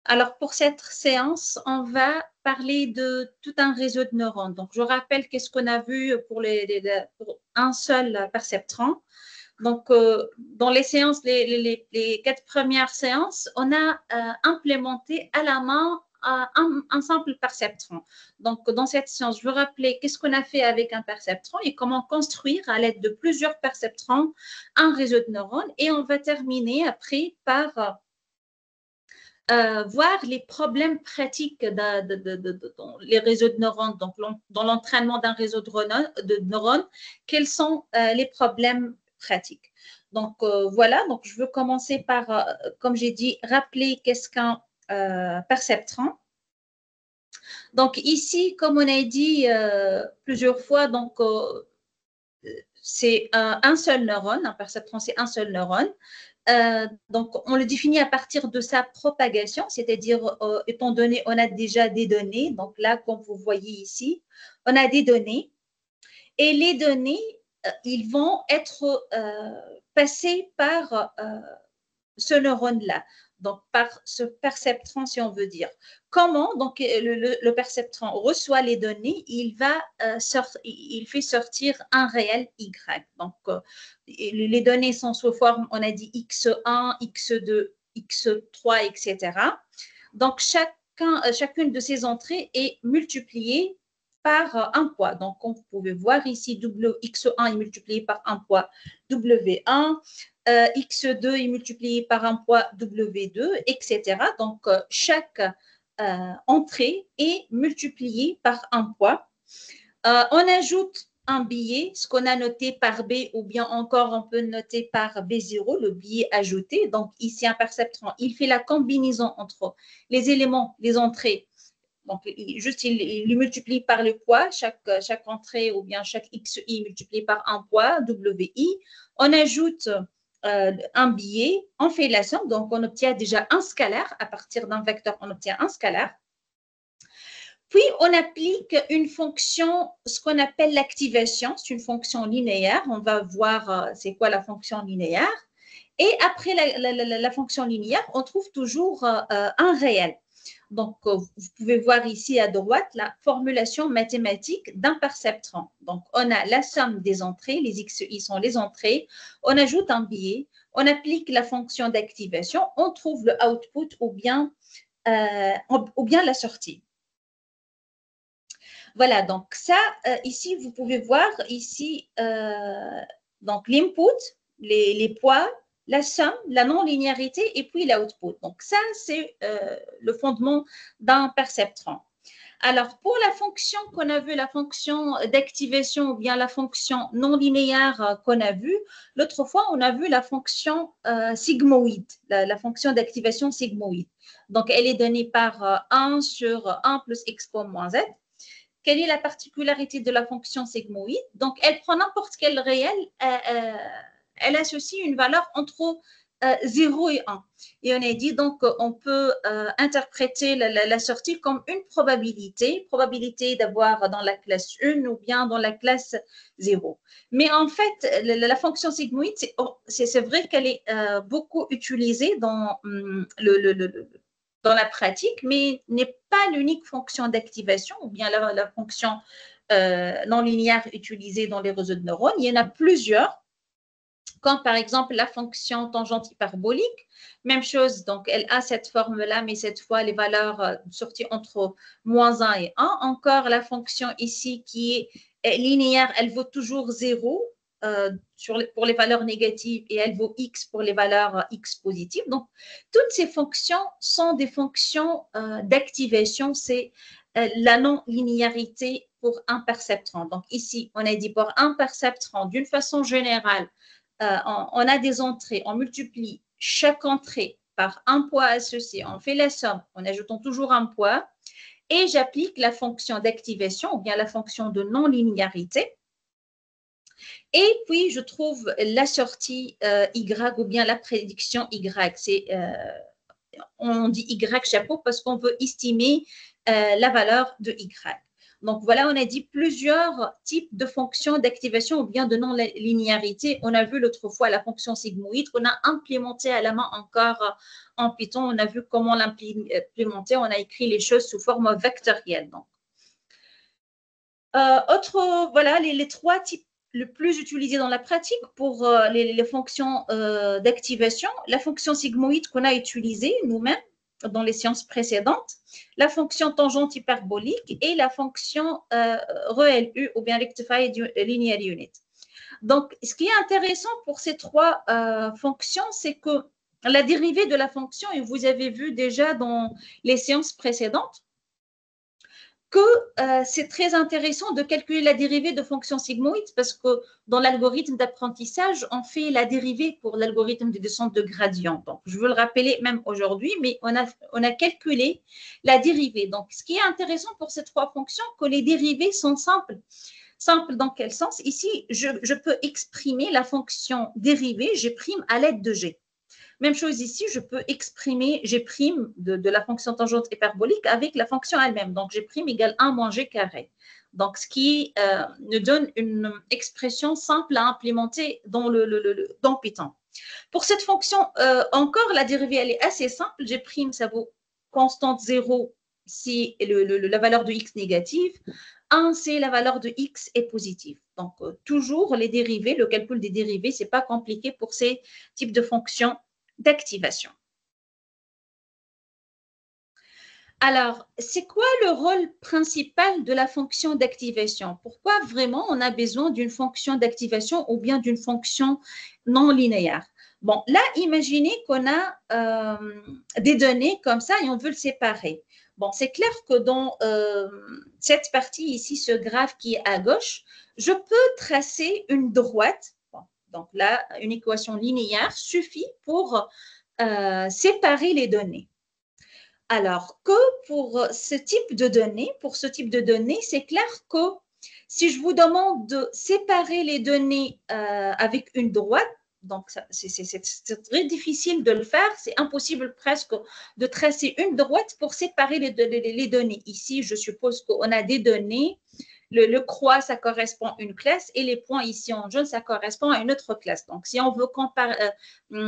Alors, pour cette séance, on va parler de tout un réseau de neurones. Donc, je rappelle qu'est-ce qu'on a vu pour pour un seul perceptron. Donc, dans les séances, les 4 premières séances, on a implémenté à la main un simple perceptron. Donc, dans cette séance, je veux rappeler qu'est-ce qu'on a fait avec un perceptron et comment construire à l'aide de plusieurs perceptrons un réseau de neurones. Et on va terminer après par voir les problèmes pratiques dans les réseaux de neurones, donc dans l'entraînement d'un réseau de neurones, quels sont les problèmes pratiques. Donc, voilà, donc je veux commencer par, comme j'ai dit, rappeler qu'est-ce qu'un perceptron. Donc, ici, comme on a dit plusieurs fois, donc, c'est un seul neurone, un perceptron, c'est un seul neurone. Donc, on le définit à partir de sa propagation, c'est-à-dire, étant donné, on a déjà des données. Donc là, comme vous voyez ici, on a des données. Et les données, ils vont être passées par ce neurone-là, donc par ce perceptron, si on veut dire. Comment donc le perceptron reçoit les données, il fait sortir un réel Y. Donc les données sont sous forme, on a dit X1, X2, X3, etc. Donc chacune de ces entrées est multipliée par un poids. Donc, comme vous pouvez voir ici, X1 est multiplié par un poids W1, X2 est multiplié par un poids W2, etc. Donc, chaque entrée est multipliée par un poids. On ajoute un billet, ce qu'on a noté par B, ou bien encore on peut noter par B0, le billet ajouté. Donc, ici, un perceptron, il fait la combinaison entre les éléments, les entrées. Donc, il multiplie par le poids, chaque entrée ou bien chaque XI multiplié par un poids, WI. On ajoute un billet, on fait la somme, donc on obtient déjà un scalaire. À partir d'un vecteur, on obtient un scalaire. Puis, on applique une fonction, ce qu'on appelle l'activation. C'est une fonction linéaire. On va voir c'est quoi la fonction linéaire. Et après la fonction linéaire, on trouve toujours un réel. Donc, vous pouvez voir ici à droite la formulation mathématique d'un perceptron. Donc, on a la somme des entrées, les XI sont les entrées, on ajoute un billet, on applique la fonction d'activation, on trouve le output ou bien la sortie. Voilà, donc ça, ici, vous pouvez voir ici, donc l'input, les poids, la somme, la non-linéarité et puis l'output. Donc ça, c'est le fondement d'un perceptron. Alors, pour la fonction qu'on a vue, la fonction d'activation ou bien la fonction non linéaire qu'on a vue, l'autre fois, on a vu la fonction sigmoïde, la fonction d'activation sigmoïde. Donc, elle est donnée par 1 sur 1 plus x moins z. Quelle est la particularité de la fonction sigmoïde? Donc, elle prend n'importe quel réel, elle associe une valeur entre 0 et 1. Et on a dit donc on peut interpréter la sortie comme une probabilité d'avoir dans la classe 1 ou bien dans la classe 0. Mais en fait, la fonction sigmoïde, c'est vrai qu'elle est beaucoup utilisée dans dans la pratique, mais n'est pas l'unique fonction d'activation ou bien la fonction non linéaire utilisée dans les réseaux de neurones. Il y en a plusieurs, comme par exemple la fonction tangente hyperbolique. Même chose, donc elle a cette forme-là, mais cette fois les valeurs sorties entre moins 1 et 1. Encore la fonction ici qui est linéaire, elle vaut toujours 0 pour les valeurs négatives et elle vaut x pour les valeurs x positives. Donc, toutes ces fonctions sont des fonctions d'activation. C'est la non-linéarité pour un perceptron. Donc, ici, on a dit pour un perceptron, d'une façon générale, on a des entrées, on multiplie chaque entrée par un poids associé, on fait la somme en ajoutant toujours un poids et j'applique la fonction d'activation ou bien la fonction de non-linéarité. Et puis, je trouve la sortie Y ou bien la prédiction Y. On dit Y chapeau parce qu'on veut estimer la valeur de Y. Donc, voilà, on a dit plusieurs types de fonctions d'activation ou bien de non-linéarité. On a vu l'autre fois la fonction sigmoïde qu'on a implémentée à la main encore en Python. On a vu comment l'implémenter. On a écrit les choses sous forme vectorielle. Donc, voilà, les trois types le plus utilisés dans la pratique pour les fonctions d'activation. La fonction sigmoïde qu'on a utilisée nous-mêmes dans les séances précédentes, la fonction tangente hyperbolique et la fonction ReLU ou bien Rectified Linear Unit. Donc, ce qui est intéressant pour ces trois fonctions, c'est que la dérivée de la fonction, et vous avez vu déjà dans les séances précédentes, que c'est très intéressant de calculer la dérivée de fonctions sigmoïdes parce que dans l'algorithme d'apprentissage, on fait la dérivée pour l'algorithme de descente de gradient. Donc, je veux le rappeler même aujourd'hui, mais on a calculé la dérivée. Donc, ce qui est intéressant pour ces trois fonctions, que les dérivées sont simples. Simple dans quel sens? Ici, je peux exprimer la fonction dérivée G' à l'aide de G. Même chose ici, je peux exprimer G' de la fonction tangente hyperbolique avec la fonction elle-même. Donc, G' égale 1 moins G carré. Donc, ce qui nous donne une expression simple à implémenter dans Python. Pour cette fonction, encore, la dérivée, elle est assez simple. G', ça vaut constante 0 si la valeur de x négative. 1, c'est la valeur de x est positive. Donc, toujours les dérivés, le calcul des dérivés, ce n'est pas compliqué pour ces types de fonctions d'activation. Alors, c'est quoi le rôle principal de la fonction d'activation? Pourquoi vraiment on a besoin d'une fonction d'activation ou bien d'une fonction non linéaire? Bon, là, imaginez qu'on a des données comme ça et on veut le séparer. Bon, c'est clair que dans cette partie ici, ce graphe qui est à gauche, je peux tracer une droite. Bon, donc là, une équation linéaire suffit pour séparer les données. Alors que pour ce type de données, c'est clair que si je vous demande de séparer les données avec une droite, donc c'est très difficile de le faire, c'est impossible presque de tracer une droite pour séparer les données. Ici, je suppose qu'on a des données. Le croix, ça correspond à une classe et les points ici en jaune, ça correspond à une autre classe. Donc, si on veut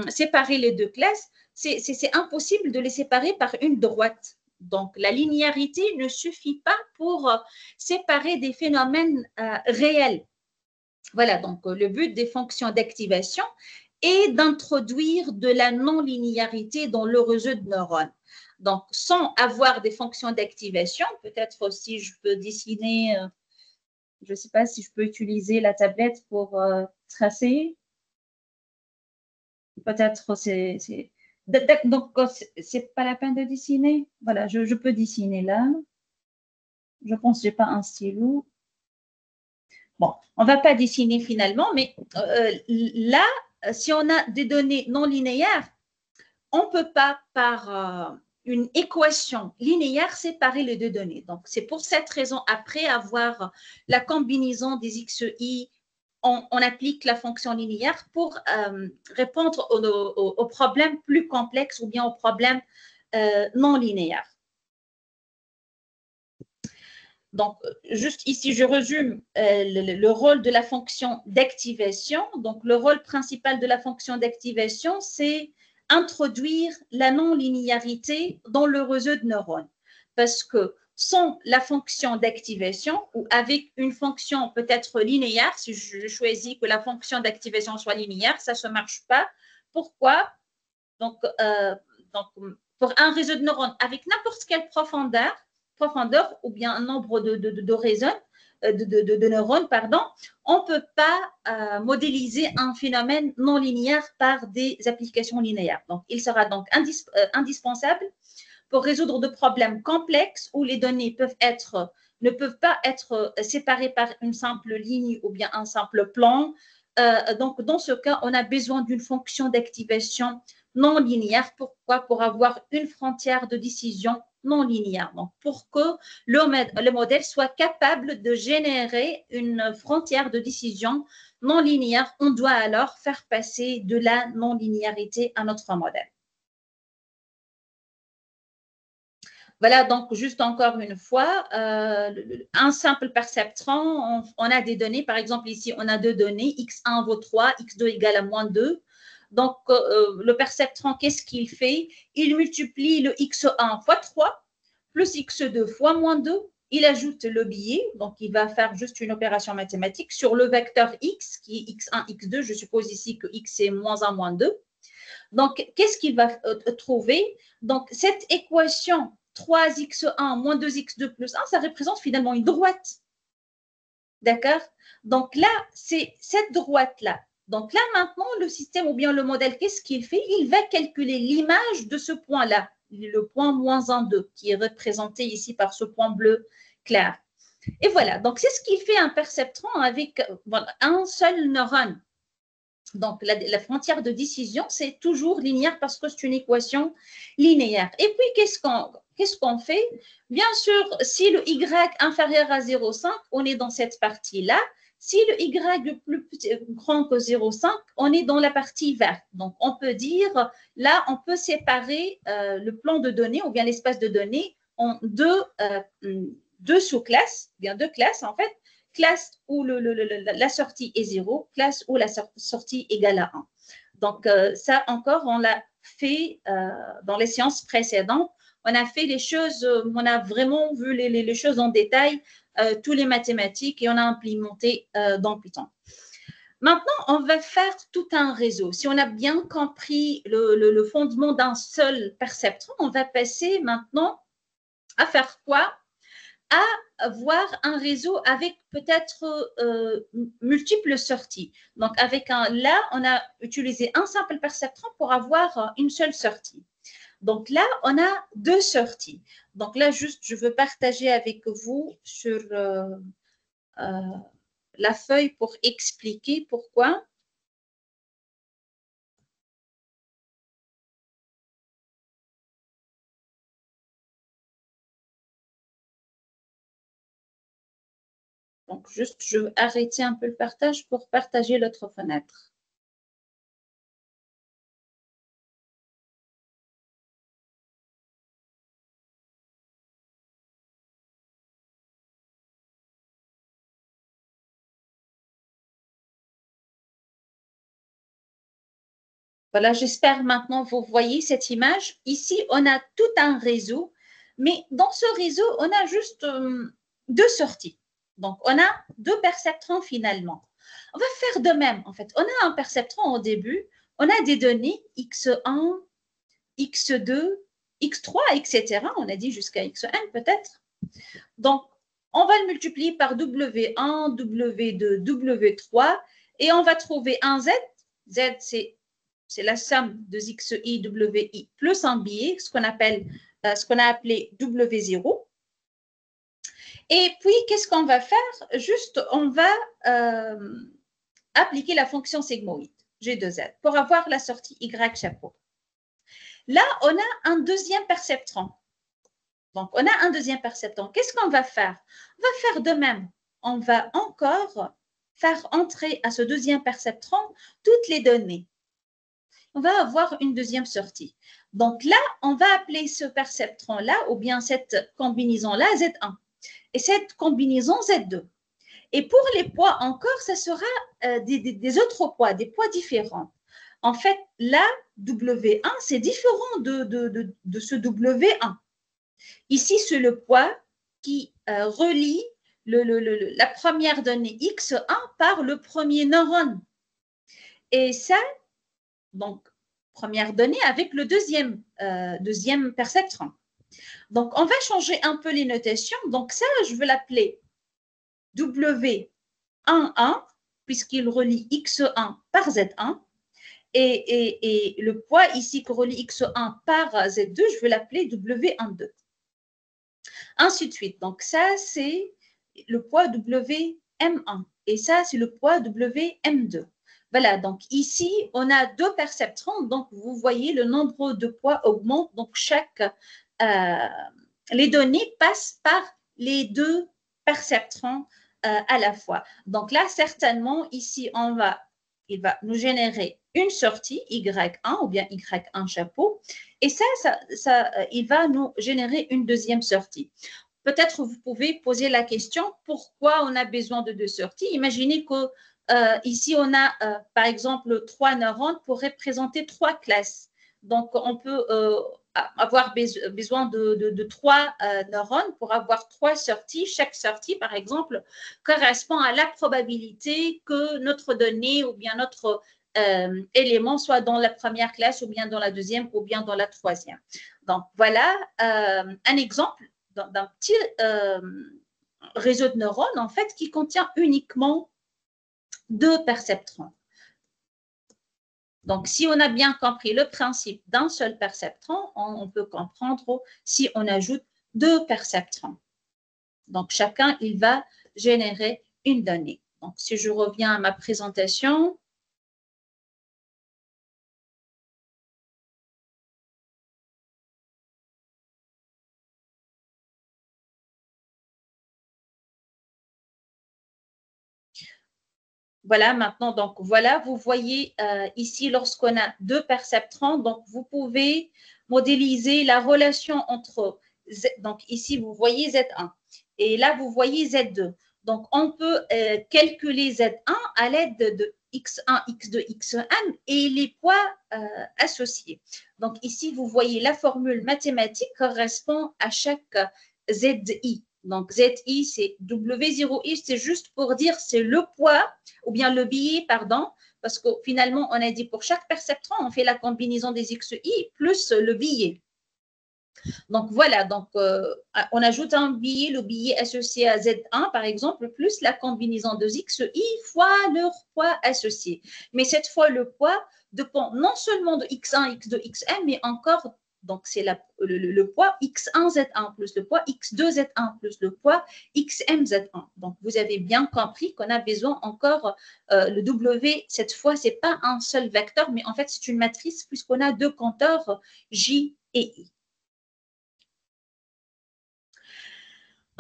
séparer les deux classes, c'est impossible de les séparer par une droite. Donc, la linéarité ne suffit pas pour séparer des phénomènes réels. Voilà, donc le but des fonctions d'activation est d'introduire de la non-linéarité dans le réseau de neurones. Donc, sans avoir des fonctions d'activation, peut-être aussi je peux dessiner, je ne sais pas si je peux utiliser la tablette pour tracer. Peut-être c'est donc, c'est pas la peine de dessiner. Voilà, je peux dessiner là. Je pense que je n'ai pas un stylo. Bon, on ne va pas dessiner finalement, mais là, si on a des données non linéaires, on ne peut pas, par une équation linéaire, séparer les deux données. Donc, c'est pour cette raison, après avoir la combinaison des xi, on applique la fonction linéaire pour répondre aux problèmes plus complexes ou bien aux problèmes non linéaires. Donc, juste ici, je résume le rôle de la fonction d'activation. Donc, le rôle principal de la fonction d'activation, c'est introduire la non-linéarité dans le réseau de neurones. Parce que sans la fonction d'activation ou avec une fonction peut-être linéaire, si je choisis que la fonction d'activation soit linéaire, ça ne marche pas. Pourquoi? Donc, pour un réseau de neurones avec n'importe quelle profondeur ou bien un nombre de neurones, pardon, on ne peut pas modéliser un phénomène non linéaire par des applications linéaires. Donc, il sera donc indispensable pour résoudre de problèmes complexes où les données ne peuvent pas être séparées par une simple ligne ou bien un simple plan. Donc, dans ce cas, on a besoin d'une fonction d'activation non linéaire. Pourquoi? Pour avoir une frontière de décision non linéaire. Donc, pour que le modèle soit capable de générer une frontière de décision non linéaire, on doit alors faire passer de la non-linéarité à notre modèle. Voilà, donc juste encore une fois, un simple perceptron, on a des données, par exemple ici, on a deux données, x1 vaut 3, x2 égale à moins 2. Donc, le perceptron, qu'est-ce qu'il fait? Il multiplie le x1 fois 3, plus x2 fois moins 2. Il ajoute le biais, donc il va faire juste une opération mathématique sur le vecteur x, qui est x1, x2. Je suppose ici que x est moins 1, moins 2. Donc, qu'est-ce qu'il va trouver? Donc, cette équation 3x1 moins 2x2 plus 1, ça représente finalement une droite. D'accord? Donc là, c'est cette droite-là. Donc là, maintenant, le système ou bien le modèle, qu'est-ce qu'il fait? Il va calculer l'image de ce point-là, le point moins 1, 2, qui est représenté ici par ce point bleu clair. Et voilà, donc c'est ce qu'il fait un perceptron avec un seul neurone. Donc, la frontière de décision, c'est toujours linéaire parce que c'est une équation linéaire. Et puis, qu'est-ce qu'on fait? Bien sûr, si le y inférieur à 0,5, on est dans cette partie-là. Si le y plus grand que 0,5, on est dans la partie verte. Donc, on peut dire, là, on peut séparer le plan de données ou bien l'espace de données en deux sous-classes, bien deux classes en fait. Classe où la sortie est 0, classe où la sortie égale à 1. Donc, ça encore, on l'a fait dans les séances précédentes. On a fait les choses, on a vraiment vu les choses en détail, tous les mathématiques, et on a implémenté dans Python. Maintenant, on va faire tout un réseau. Si on a bien compris le fondement d'un seul perceptron, on va passer maintenant à faire quoi? À avoir un réseau avec peut-être multiples sorties. Donc, là, on a utilisé un simple perceptron pour avoir une seule sortie. Donc là, on a deux sorties. Donc là, juste, je veux partager avec vous sur la feuille pour expliquer pourquoi. Donc, juste, je vais arrêter un peu le partage pour partager l'autre fenêtre. Voilà, j'espère maintenant vous voyez cette image. Ici, on a tout un réseau, mais dans ce réseau, on a juste deux sorties. Donc, on a deux perceptrons finalement. On va faire de même, en fait. On a un perceptron au début, on a des données x1, x2, x3, etc. On a dit jusqu'à xn peut-être. Donc, on va le multiplier par W1, W2, W3 et on va trouver un Z. Z, c'est la somme de xi, wi plus un biais, ce qu'on a appelé W0. Et puis, qu'est-ce qu'on va faire? Juste, on va appliquer la fonction sigmoïde, G2Z, pour avoir la sortie Y chapeau. Là, on a un deuxième perceptron. Donc, on a un deuxième perceptron. Qu'est-ce qu'on va faire? On va faire de même. On va encore faire entrer à ce deuxième perceptron toutes les données. On va avoir une deuxième sortie. Donc là, on va appeler ce perceptron-là, ou bien cette combinaison-là, Z1. Et cette combinaison, Z2. Et pour les poids encore, ça sera des autres poids, des poids différents. En fait, là, W1, c'est différent de ce W1. Ici, c'est le poids qui relie la première donnée X1 par le premier neurone. Et ça, donc, première donnée avec le deuxième perceptron. Donc, on va changer un peu les notations. Donc, ça, je vais l'appeler W11, puisqu'il relie X1 par Z1. Et le poids ici qui relie X1 par Z2, je vais l'appeler W12. Ainsi de suite. Donc, ça, c'est le poids WM1. Et ça, c'est le poids WM2. Voilà, donc ici, on a deux perceptrons. Donc, vous voyez, le nombre de poids augmente. Donc, les données passent par les deux perceptrons à la fois. Donc là, certainement, ici, il va nous générer une sortie Y1 ou bien Y1 chapeau. Et ça, il va nous générer une deuxième sortie. Peut-être vous pouvez poser la question, pourquoi on a besoin de deux sorties? Imaginez que ici, on a, par exemple, 3 neurones pour représenter 3 classes. Donc, on peut avoir besoin de 3 neurones pour avoir 3 sorties. Chaque sortie, par exemple, correspond à la probabilité que notre donnée ou bien notre élément soit dans la première classe ou bien dans la deuxième ou bien dans la troisième. Donc, voilà un exemple d'un petit réseau de neurones, en fait, qui contient uniquement 2 perceptrons. Donc, si on a bien compris le principe d'un seul perceptron, on peut comprendre si on ajoute 2 perceptrons. Donc, chacun, il va générer une donnée. Donc, si je reviens à ma présentation, voilà, maintenant, donc voilà, vous voyez ici, lorsqu'on a 2 perceptrons, donc vous pouvez modéliser la relation entre Z, donc ici, vous voyez Z1, et là, vous voyez Z2. Donc, on peut calculer Z1 à l'aide de X1, X2, Xn et les poids associés. Donc, ici, vous voyez la formule mathématique correspond à chaque ZI. Donc, ZI, c'est W0I, c'est juste pour dire c'est le poids ou bien le billet, pardon, parce que finalement, on a dit pour chaque perceptron, on fait la combinaison des XI plus le billet. Donc, voilà, donc on ajoute un billet, le billet associé à Z1, par exemple, plus la combinaison de XI fois leur poids associé. Mais cette fois, le poids dépend non seulement de X1, X2, Xn, mais encore, donc c'est le poids X1, Z1, plus le poids X2, Z1, plus le poids XM, Z1. Donc, vous avez bien compris qu'on a besoin encore, le W, cette fois, ce n'est pas un seul vecteur, mais en fait, c'est une matrice puisqu'on a 2 compteurs J et I.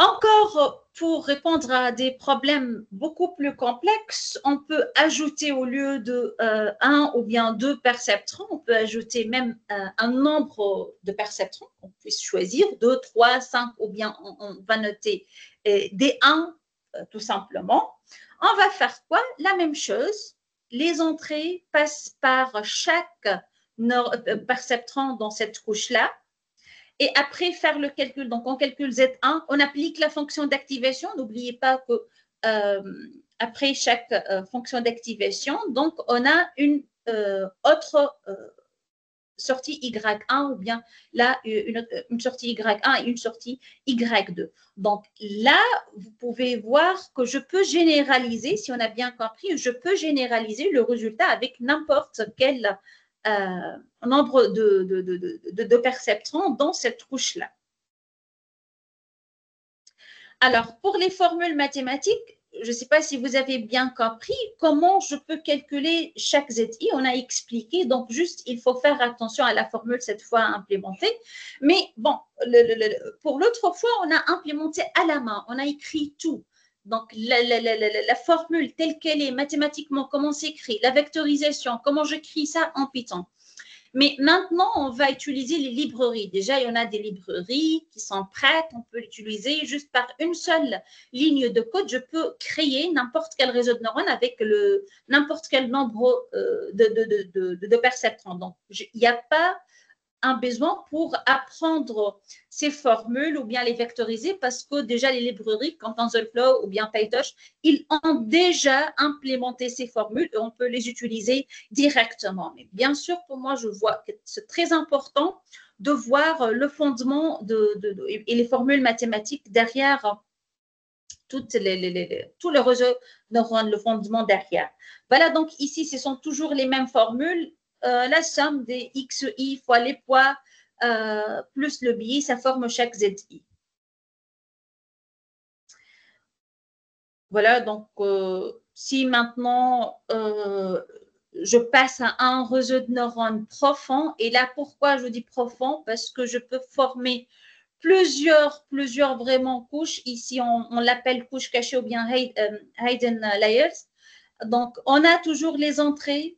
Encore, pour répondre à des problèmes beaucoup plus complexes, on peut ajouter au lieu de 1 ou bien 2 perceptrons, on peut ajouter même un nombre de perceptrons qu'on puisse choisir, 2, 3, 5 ou bien on va noter des 1 tout simplement. On va faire quoi? La même chose. Les entrées passent par chaque perceptron dans cette couche-là. Et après faire le calcul, donc on calcule Z1, on applique la fonction d'activation. N'oubliez pas que après chaque fonction d'activation, donc on a une autre sortie Y1 ou bien là une sortie Y1 et une sortie Y2. Donc là, vous pouvez voir que je peux généraliser, si on a bien compris, je peux généraliser le résultat avec n'importe quel nombre de perceptrons dans cette couche-là. Alors, pour les formules mathématiques, je ne sais pas si vous avez bien compris comment je peux calculer chaque ZI. On a expliqué, donc juste, il faut faire attention à la formule cette fois implémentée. Mais bon, pour l'autre fois, on a implémenté à la main, on a écrit tout. Donc, la formule telle qu'elle est mathématiquement, comment s'écrit, la vectorisation, comment j'écris ça en Python. Mais maintenant, on va utiliser les librairies. Déjà, il y en a des librairies qui sont prêtes. On peut l'utiliser juste par une seule ligne de code. Je peux créer n'importe quel réseau de neurones avec n'importe quel nombre de perceptrons. Donc, il n'y a pas un besoin pour apprendre ces formules ou bien les vectoriser parce que déjà les librairies comme TensorFlow ou bien PyTorch, ils ont déjà implémenté ces formules et on peut les utiliser directement. Mais bien sûr, pour moi, je vois que c'est très important de voir le fondement et les formules mathématiques derrière tout le réseau neuronal, le fondement derrière. Voilà, donc ici, ce sont toujours les mêmes formules. La somme des XI fois les poids plus le billet, ça forme chaque ZI. Voilà, donc si maintenant je passe à un réseau de neurones profond, et là pourquoi je dis profond? Parce que je peux former plusieurs vraiment couches. Ici, on l'appelle couche cachée ou bien hidden layers. Donc, on a toujours les entrées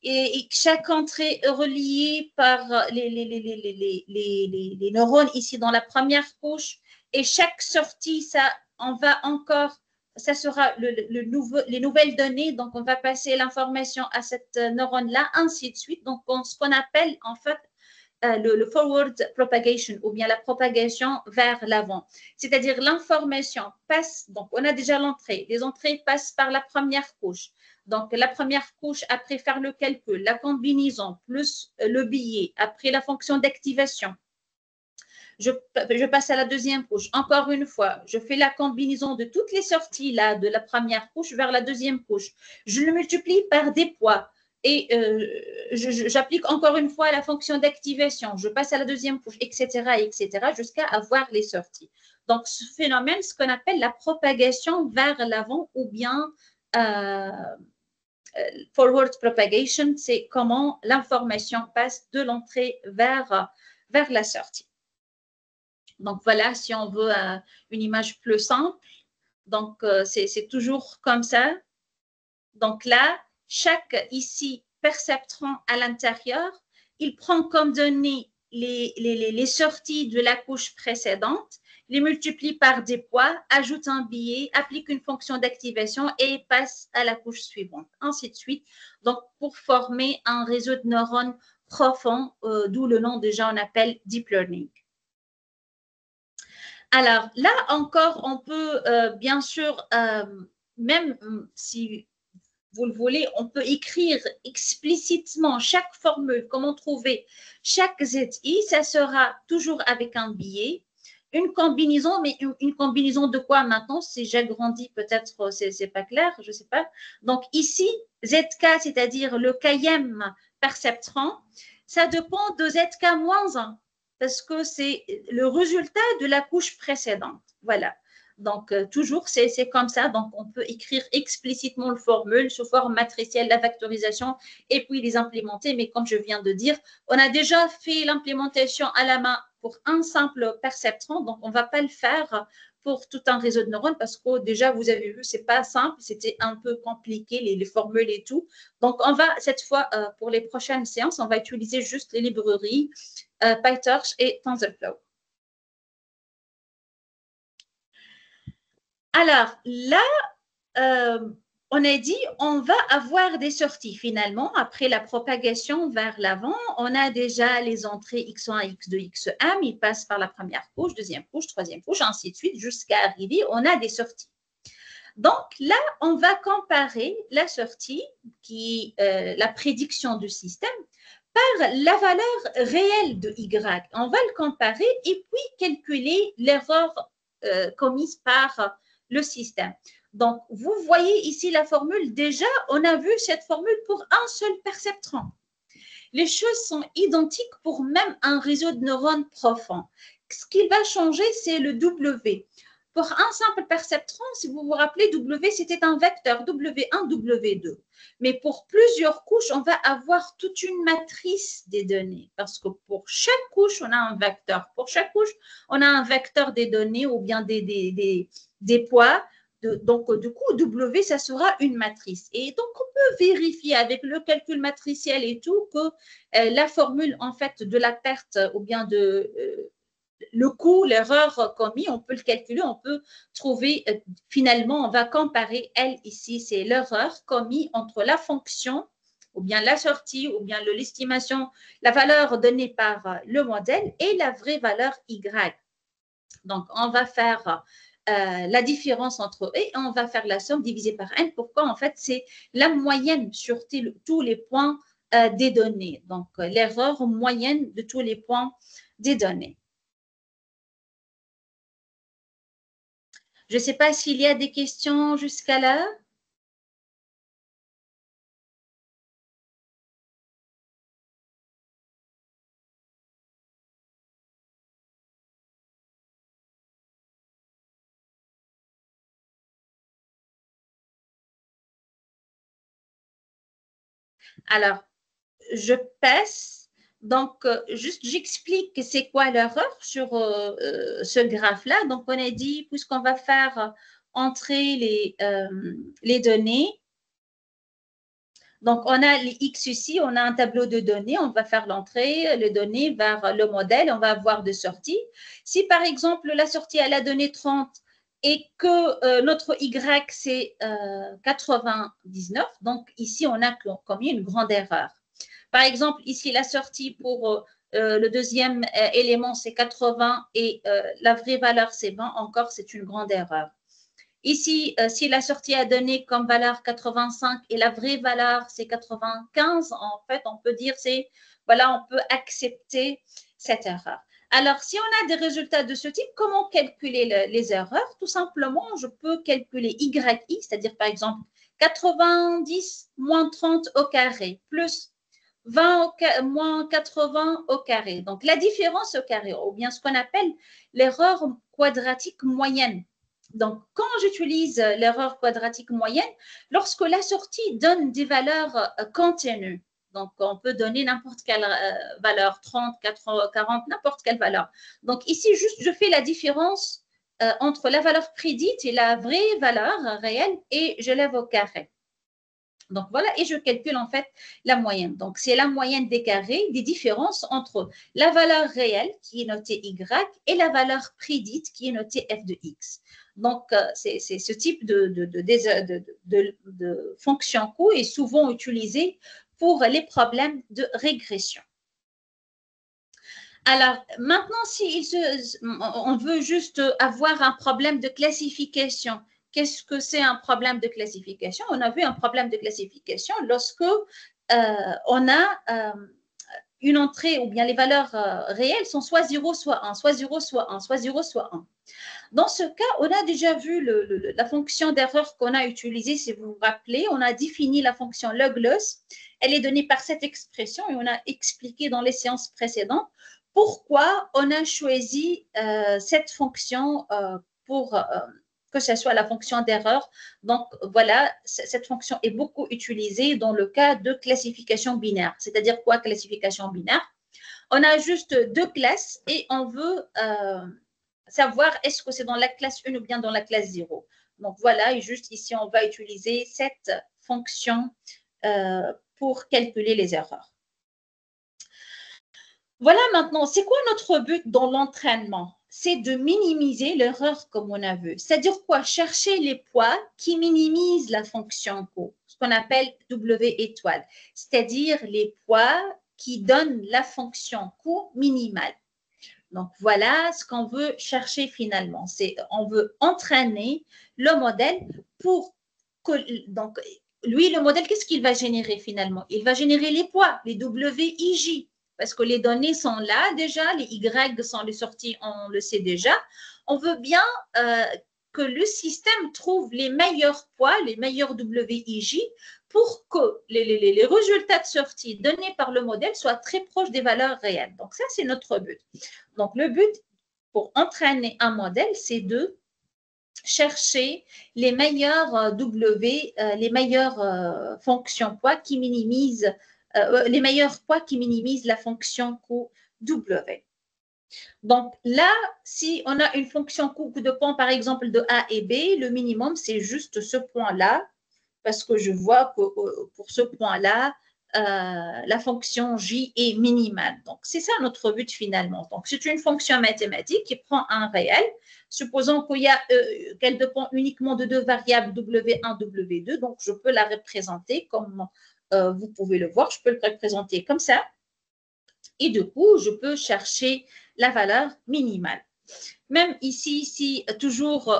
et chaque entrée est reliée par les neurones ici dans la première couche. Et chaque sortie, ça, on va encore, ça sera les nouvelles données. Donc, on va passer l'information à cette neurone-là, ainsi de suite. Donc, ce qu'on appelle en fait le forward propagation ou bien la propagation vers l'avant. C'est-à-dire l'information passe, donc on a déjà l'entrée. Les entrées passent par la première couche. Donc, la première couche, après faire le calcul, la combinaison plus le billet, après la fonction d'activation, je passe à la deuxième couche. Encore une fois, je fais la combinaison de toutes les sorties là, de la première couche vers la deuxième couche. Je le multiplie par des poids et j'applique encore une fois la fonction d'activation. Je passe à la deuxième couche, etc., jusqu'à avoir les sorties. Donc, ce phénomène, ce qu'on appelle la propagation vers l'avant ou bien forward propagation, c'est comment l'information passe de l'entrée vers la sortie. Donc, voilà, si on veut une image plus simple. Donc, c'est toujours comme ça. Donc, là, chaque ici perceptron à l'intérieur, il prend comme données les sorties de la couche précédente, les multiplie par des poids, ajoute un billet, applique une fonction d'activation et passe à la couche suivante, ainsi de suite. Donc, pour former un réseau de neurones profond, d'où le nom déjà on appelle deep learning. Alors là encore, on peut bien sûr, même si vous le voulez, on peut écrire explicitement chaque formule, comment trouver chaque ZI, ça sera toujours avec un billet. Une combinaison, mais une combinaison de quoi maintenant? Si j'agrandis, peut-être c'est pas clair, je ne sais pas. Donc ici, ZK, c'est-à-dire le km perceptron, ça dépend de ZK-1 parce que c'est le résultat de la couche précédente. Voilà. Donc, toujours, c'est comme ça. Donc, on peut écrire explicitement le formule sous forme matricielle, la factorisation, et puis les implémenter. Mais comme je viens de dire, on a déjà fait l'implémentation à la main pour un simple perceptron. Donc, on ne va pas le faire pour tout un réseau de neurones parce que déjà, vous avez vu, ce n'est pas simple. C'était un peu compliqué, les formules et tout. Donc, on va, cette fois, pour les prochaines séances, on va utiliser juste les librairies PyTorch et TensorFlow. Alors là, on a dit on va avoir des sorties finalement après la propagation vers l'avant. On a déjà les entrées X1, X2, X1, ils passent par la première couche, deuxième couche, troisième couche, ainsi de suite, jusqu'à arriver, on a des sorties. Donc là, on va comparer la sortie, qui est la prédiction du système, par la valeur réelle de Y. On va le comparer et puis calculer l'erreur commise par le système. Donc, vous voyez ici la formule. Déjà, on a vu cette formule pour un seul perceptron. Les choses sont identiques pour même un réseau de neurones profond. Ce qui va changer, c'est le W. Pour un simple perceptron, si vous vous rappelez, W, c'était un vecteur, W1, W2. Mais pour plusieurs couches, on va avoir toute une matrice des données. Parce que pour chaque couche, on a un vecteur. Pour chaque couche, on a un vecteur des données ou bien des poids. Donc, du coup, W, ça sera une matrice. Et donc, on peut vérifier avec le calcul matriciel et tout que la formule, en fait, de la perte ou bien de le coût, l'erreur commis, on peut le calculer, on peut trouver, finalement, on va comparer, elle, ici, c'est l'erreur commise entre la fonction ou bien la sortie ou bien l'estimation, la valeur donnée par le modèle et la vraie valeur Y. Donc, on va faire la différence entre eux et on va faire la somme divisée par n. Pourquoi? En fait, c'est la moyenne sur tous les points des données. Donc, l'erreur moyenne de tous les points des données. Je ne sais pas s'il y a des questions jusqu'à là. Alors, je passe. Donc, juste, j'explique c'est quoi l'erreur sur ce graphe-là. Donc, on a dit, puisqu'on va faire entrer les données, Donc, on a les X ici, on a un tableau de données, on va faire l'entrée, les données vers le modèle, on va avoir de sorties. Si par exemple, la sortie, elle a donné 30 et que notre Y, c'est 99, donc ici, on a commis une grande erreur. Par exemple, ici, la sortie pour le deuxième élément, c'est 80 et la vraie valeur, c'est 20. Encore, c'est une grande erreur. Ici, si la sortie a donné comme valeur 85 et la vraie valeur, c'est 95, en fait, on peut dire, voilà, on peut accepter cette erreur. Alors, si on a des résultats de ce type, comment calculer les erreurs? Tout simplement, je peux calculer YI, c'est-à-dire par exemple 90 moins 30 au carré, plus 20 moins 80 au carré. Donc, la différence au carré, ou bien ce qu'on appelle l'erreur quadratique moyenne. Donc, quand j'utilise l'erreur quadratique moyenne, lorsque la sortie donne des valeurs continues, donc on peut donner n'importe quelle valeur, 30, 40, n'importe quelle valeur. Donc, ici, juste, je fais la différence entre la valeur prédite et la vraie valeur réelle et je lève au carré. Donc, voilà, et je calcule en fait la moyenne. Donc, c'est la moyenne des carrés des différences entre la valeur réelle qui est notée Y et la valeur prédite qui est notée F de X. Donc, c'est ce type de fonction Q est souvent utilisé pour les problèmes de régression. Alors, maintenant, si on veut juste avoir un problème de classification, qu'est-ce que c'est un problème de classification? On a vu un problème de classification lorsque on a une entrée ou bien les valeurs réelles sont soit 0, soit 1, soit 0, soit 1, soit 0, soit 1. Dans ce cas, on a déjà vu la fonction d'erreur qu'on a utilisée, si vous vous rappelez. On a défini la fonction log-loss. Elle est donnée par cette expression et on a expliqué dans les séances précédentes pourquoi on a choisi cette fonction pour que ce soit la fonction d'erreur. Donc, voilà, cette fonction est beaucoup utilisée dans le cas de classification binaire. C'est-à-dire quoi, classification binaire? On a juste deux classes et on veut savoir est-ce que c'est dans la classe 1 ou bien dans la classe 0. Donc, voilà, et juste ici, on va utiliser cette fonction pour calculer les erreurs. Voilà maintenant, c'est quoi notre but dans l'entraînement? C'est de minimiser l'erreur comme on a vu. C'est-à-dire quoi? Chercher les poids qui minimisent la fonction Q, ce qu'on appelle W étoile, c'est-à-dire les poids qui donnent la fonction Q minimale. Donc, voilà ce qu'on veut chercher finalement. On veut entraîner le modèle pour que, donc, lui, le modèle, qu'est-ce qu'il va générer finalement? Il va générer les poids, les WIJ, parce que les données sont là déjà, les Y sont les sorties, on le sait déjà. On veut bien que le système trouve les meilleurs poids, les meilleurs WIJ, pour que les résultats de sortie donnés par le modèle soient très proches des valeurs réelles. Donc, ça, c'est notre but. Donc, le but pour entraîner un modèle, c'est de chercher les meilleurs les meilleures fonctions poids qui minimisent les meilleurs poids qui minimisent la fonction QW. Donc là, si on a une fonction coup de pont, par exemple, de A et B, le minimum, c'est juste ce point-là, parce que je vois que pour ce point-là, la fonction J est minimale. Donc, c'est ça notre but finalement. Donc, c'est une fonction mathématique qui prend un réel. Supposons qu'elle dépend uniquement de deux variables W1, W2. Donc, je peux la représenter comme vous pouvez le voir. Je peux le représenter comme ça. Et du coup, je peux chercher la valeur minimale. Même ici toujours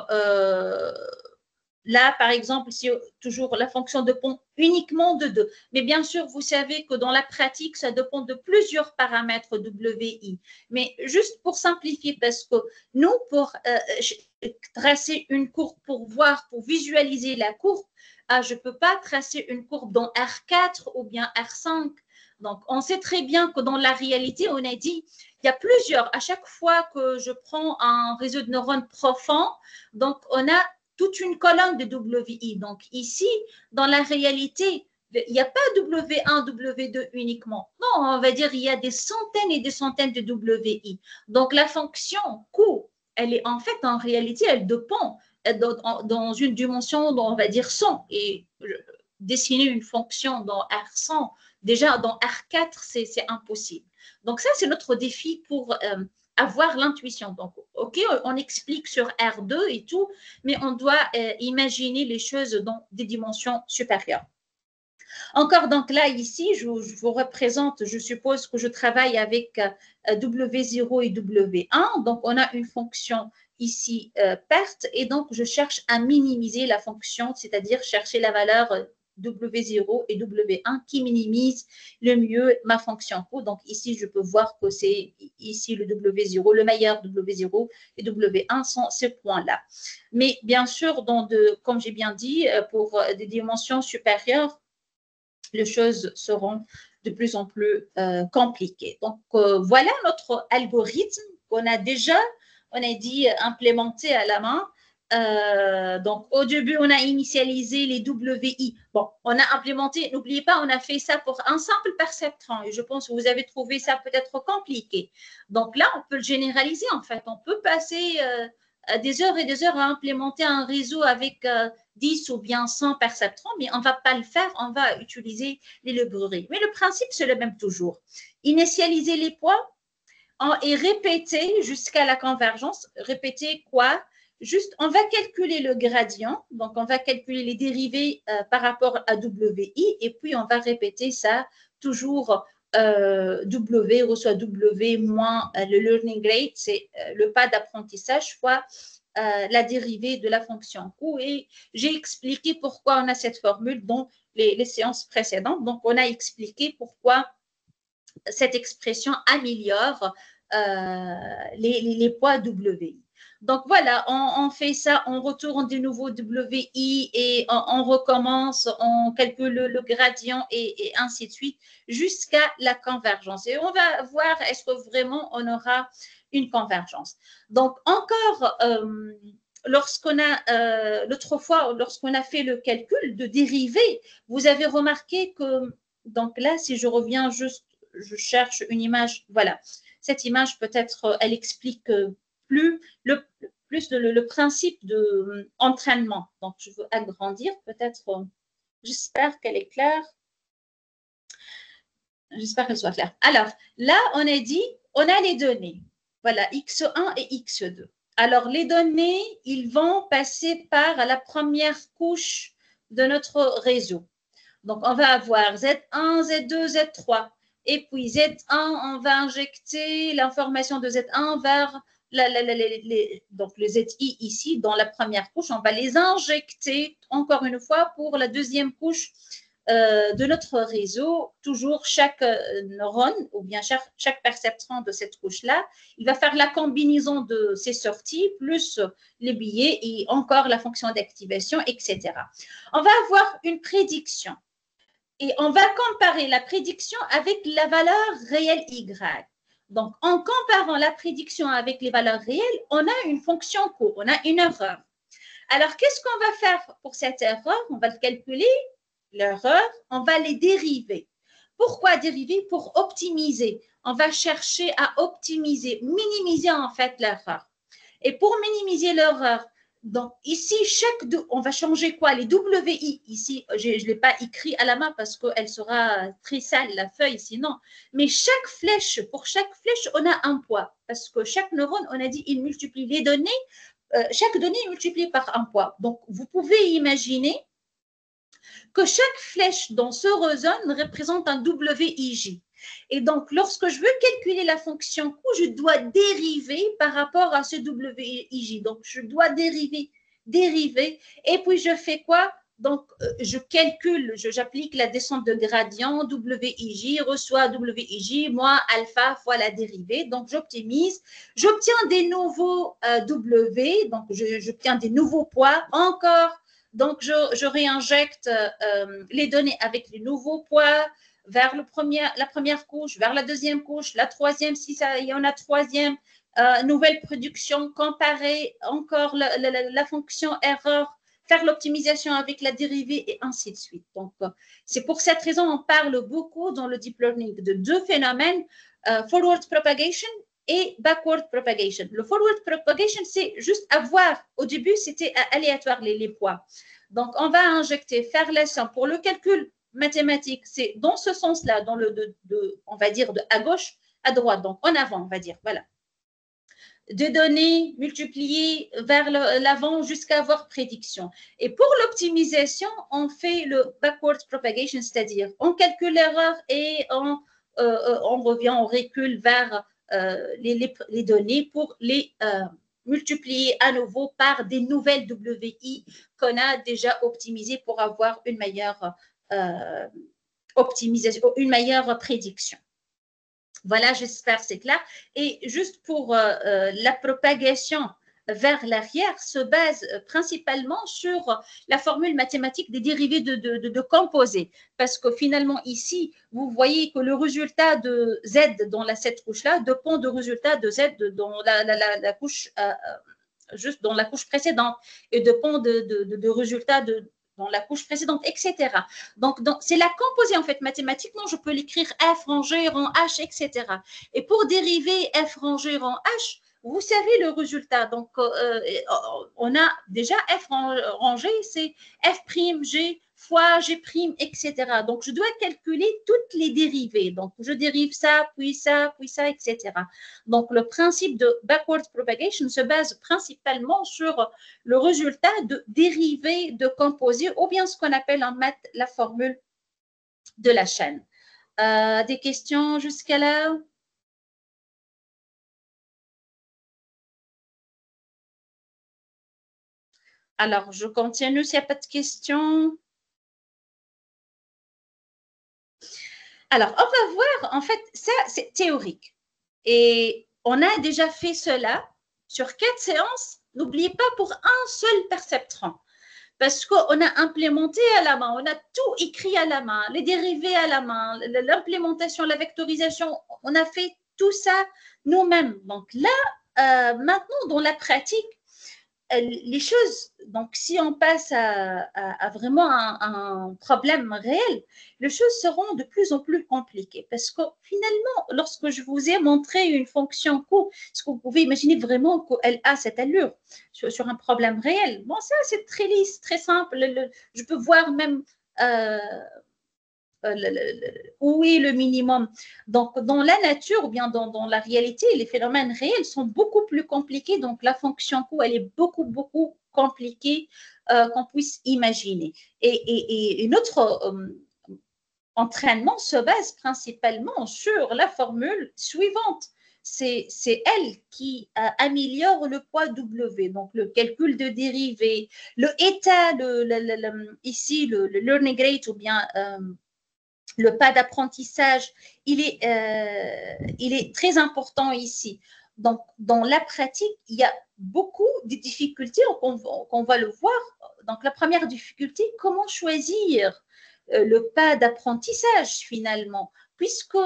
là, par exemple, si toujours la fonction dépend uniquement de 2. Mais bien sûr, vous savez que dans la pratique, ça dépend de plusieurs paramètres WI. Mais juste pour simplifier, parce que nous, pour tracer une courbe, pour visualiser la courbe, je ne peux pas tracer une courbe dans R4 ou bien R5. Donc, on sait très bien que dans la réalité, on a dit, il y a plusieurs. À chaque fois que je prends un réseau de neurones profond, donc on a toute une colonne de WI. Donc, ici, dans la réalité, il n'y a pas W1, W2 uniquement. Non, on va dire il y a des centaines et des centaines de WI. Donc, la fonction Q, elle est en fait, en réalité, elle dépend dans une dimension, on va dire 100. Et dessiner une fonction dans R100, déjà dans R4, c'est impossible. Donc ça, c'est notre défi pour avoir l'intuition. Donc, OK, on explique sur R2 et tout, mais on doit imaginer les choses dans des dimensions supérieures. Encore donc là, ici, je vous représente, je suppose que je travaille avec W0 et W1. Donc, on a une fonction ici perte et donc je cherche à minimiser la fonction, c'est-à-dire chercher la valeur W0 et W1 qui minimise le mieux ma fonction coût. Donc ici, je peux voir que c'est ici le W0, le meilleur W0 et W1 sont ces points-là. Mais bien sûr, comme j'ai bien dit, pour des dimensions supérieures, les choses seront de plus en plus compliquées. Donc, voilà notre algorithme qu'on a déjà, on a dit, implémenté à la main. Donc, au début, on a initialisé les WI. Bon, on a implémenté, n'oubliez pas, on a fait ça pour un simple perceptron. Et je pense que vous avez trouvé ça peut-être compliqué. Donc là, on peut le généraliser, en fait. On peut passer des heures et des heures à implémenter un réseau avec 10 ou bien 100 perceptrons, mais on ne va pas le faire, on va utiliser les librairies. Mais le principe, c'est le même toujours. Initialiser les poids et répéter jusqu'à la convergence. Répéter quoi? Juste, on va calculer le gradient, donc on va calculer les dérivés par rapport à WI, et puis on va répéter ça toujours. W reçoit W moins le learning rate, c'est le pas d'apprentissage fois la dérivée de la fonction coût. Et j'ai expliqué pourquoi on a cette formule dans les séances précédentes. Donc, on a expliqué pourquoi cette expression améliore les poids WI. Donc voilà, on fait ça, on retourne de nouveau WI et on recommence, on calcule le gradient et ainsi de suite jusqu'à la convergence. Et on va voir est-ce que vraiment on aura une convergence. Donc encore, lorsqu'on a, l'autre fois, lorsqu'on a fait le calcul de dérivée, vous avez remarqué que, donc là, si je reviens juste, je cherche une image, voilà. Cette image, peut-être, elle explique plus le principe d'entraînement. Donc, je veux agrandir, peut-être, j'espère qu'elle est claire. J'espère qu'elle soit claire. Alors, là, on a dit, on a les données. Voilà, X1 et X2. Alors, les données, ils vont passer par la première couche de notre réseau. Donc, on va avoir Z1, Z2, Z3. Et puis Z1, on va injecter l'information de Z1 vers donc le ZI ici, dans la première couche. On va les injecter encore une fois pour la deuxième couche de notre réseau. Toujours chaque neurone ou bien chaque perceptron de cette couche-là, il va faire la combinaison de ses sorties plus les billets et encore la fonction d'activation, etc. On va avoir une prédiction. Et on va comparer la prédiction avec la valeur réelle Y. Donc, en comparant la prédiction avec les valeurs réelles, on a une fonction court, on a une erreur. Alors, qu'est-ce qu'on va faire pour cette erreur? On va le calculer, l'erreur, on va les dériver. Pourquoi dériver? Pour optimiser. On va chercher à optimiser, minimiser en fait l'erreur. Et pour minimiser l'erreur, donc ici, on va changer quoi? Les WI, ici, je ne l'ai pas écrit à la main parce qu'elle sera très sale, la feuille, sinon. Mais pour chaque flèche, on a un poids. Parce que chaque neurone, on a dit, il multiplie les données. Chaque donnée est multipliée par un poids. Donc, vous pouvez imaginer que chaque flèche dans ce zone représente un WIJ. Et donc, lorsque je veux calculer la fonction coût, je dois dériver par rapport à ce WIJ. Donc, je dois dériver. Et puis, je fais quoi? Donc, je calcule, j'applique la descente de gradient, WIJ reçoit WIJ, moins alpha fois la dérivée. Donc, j'optimise. J'obtiens des nouveaux W, donc j'obtiens des nouveaux poids. Encore, donc, je réinjecte les données avec les nouveaux poids vers la première couche, vers la deuxième couche, la troisième, si il y en a troisième, nouvelle production, comparer encore la fonction erreur, faire l'optimisation avec la dérivée et ainsi de suite. Donc, c'est pour cette raison on parle beaucoup dans le deep learning de deux phénomènes, forward propagation et backward propagation. Le forward propagation, c'est juste avoir, au début, c'était aléatoire les poids. Donc, on va injecter, faire la somme. Pour le calcul mathématique, c'est dans ce sens-là, dans on va dire, de à gauche à droite, donc en avant, on va dire, voilà. De données multipliées vers l'avant jusqu'à avoir prédiction. Et pour l'optimisation, on fait le backward propagation, c'est-à-dire on calcule l'erreur et on revient, on recule vers les données pour les multiplier à nouveau par des nouvelles WI qu'on a déjà optimisées pour avoir une meilleure optimisation, une meilleure prédiction. Voilà, j'espère c'est clair. Et juste pour la propagation vers l'arrière se base principalement sur la formule mathématique des dérivés de composés. Parce que finalement, ici, vous voyez que le résultat de Z dans cette couche-là dépend du résultat de Z dans la couche, juste dans la couche précédente, et dépend de résultat dans la couche précédente, etc. Donc c'est la composée, en fait, mathématiquement, je peux l'écrire F rangé rang H, etc. Et pour dériver F rangé rang H, vous savez le résultat. Donc, on a déjà F rangé, c'est F'G fois G', etc. Donc, je dois calculer toutes les dérivées. Donc, je dérive ça, puis ça, etc. Donc, le principe de backward propagation se base principalement sur le résultat de dérivées de composés, ou bien ce qu'on appelle en maths la formule de la chaîne. Des questions jusqu'à là? Alors, je continue s'il n'y a pas de questions. Alors, on va voir, en fait, ça, c'est théorique. Et on a déjà fait cela sur 4 séances. N'oubliez pas pour un seul perceptron. Parce qu'on a implémenté à la main, on a tout écrit à la main, les dérivés à la main, l'implémentation, la vectorisation, on a fait tout ça nous-mêmes. Donc là, maintenant, dans la pratique, les choses, donc si on passe à vraiment un problème réel, les choses seront de plus en plus compliquées parce que finalement, lorsque je vous ai montré une fonction Q, est-ce que vous pouvez imaginer vraiment qu'elle a cette allure sur un problème réel? Bon, ça, c'est très lisse, très simple. Je peux voir même où est le minimum. Donc, dans la nature ou bien dans la réalité, les phénomènes réels sont beaucoup plus compliqués. Donc, la fonction Q, elle est beaucoup, beaucoup compliquée qu'on puisse imaginer. Et notre entraînement se base principalement sur la formule suivante. C'est elle qui améliore le poids W, donc le calcul de dérivée, le état, ici le learning rate ou bien le pas d'apprentissage, il est très important ici. Donc, dans la pratique, il y a beaucoup de difficultés qu'on va le voir. Donc, la première difficulté, comment choisir le pas d'apprentissage finalement, puisque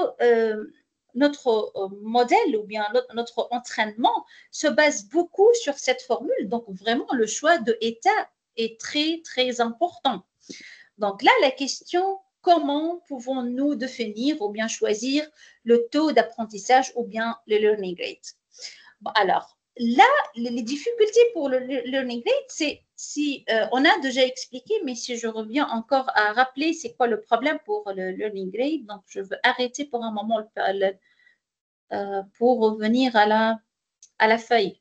notre modèle ou bien notre entraînement se base beaucoup sur cette formule. Donc, vraiment, le choix de état est très, très important. Donc là, la question, comment pouvons-nous définir ou bien choisir le taux d'apprentissage ou bien le learning rate? Bon, alors, là, les difficultés pour le learning rate, c'est si on a déjà expliqué, mais si je reviens encore à rappeler c'est quoi le problème pour le learning rate, donc je veux arrêter pour un moment pour revenir à la feuille.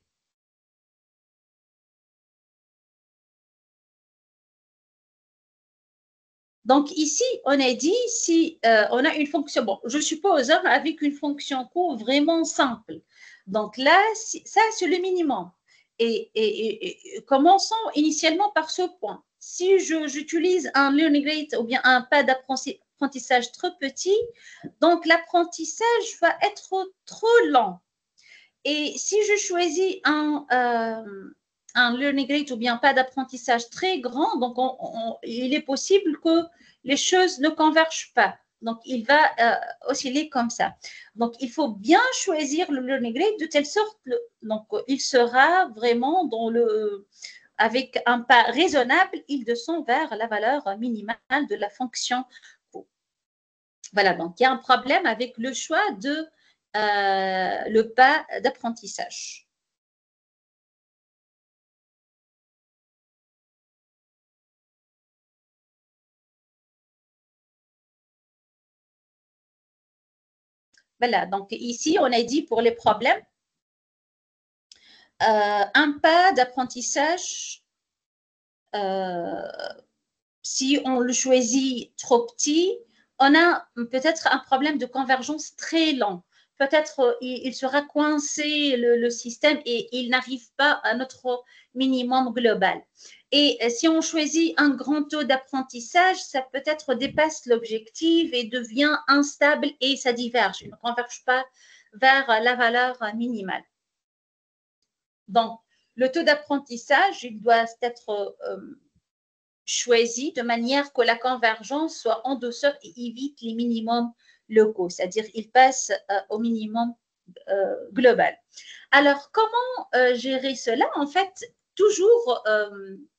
Donc ici, on a dit si on a une fonction, bon, je suppose avec une fonction Q vraiment simple. Donc là, ça c'est le minimum. Et commençons initialement par ce point. Si j'utilise un learning rate ou bien un pas d'apprentissage trop petit, donc l'apprentissage va être trop lent. Et si je choisis un learning rate ou bien pas d'apprentissage très grand, donc il est possible que les choses ne convergent pas. Donc, il va osciller comme ça. Donc, il faut bien choisir le learning rate de telle sorte, donc il sera vraiment avec un pas raisonnable, il descend vers la valeur minimale de la fonction. Voilà, donc il y a un problème avec le choix de le pas d'apprentissage. Voilà, donc ici, on a dit pour les problèmes, un pas d'apprentissage, si on le choisit trop petit, on a peut-être un problème de convergence très lent. Peut-être il sera coincé le système et il n'arrive pas à notre minimum global. Et si on choisit un grand taux d'apprentissage, ça peut-être dépasse l'objectif et devient instable et ça diverge. Il ne converge pas vers la valeur minimale. Donc, le taux d'apprentissage, il doit être choisi de manière que la convergence soit en douceur et évite les minimums locaux, c'est-à-dire il passe au minimum global. Alors, comment gérer cela? En fait, toujours,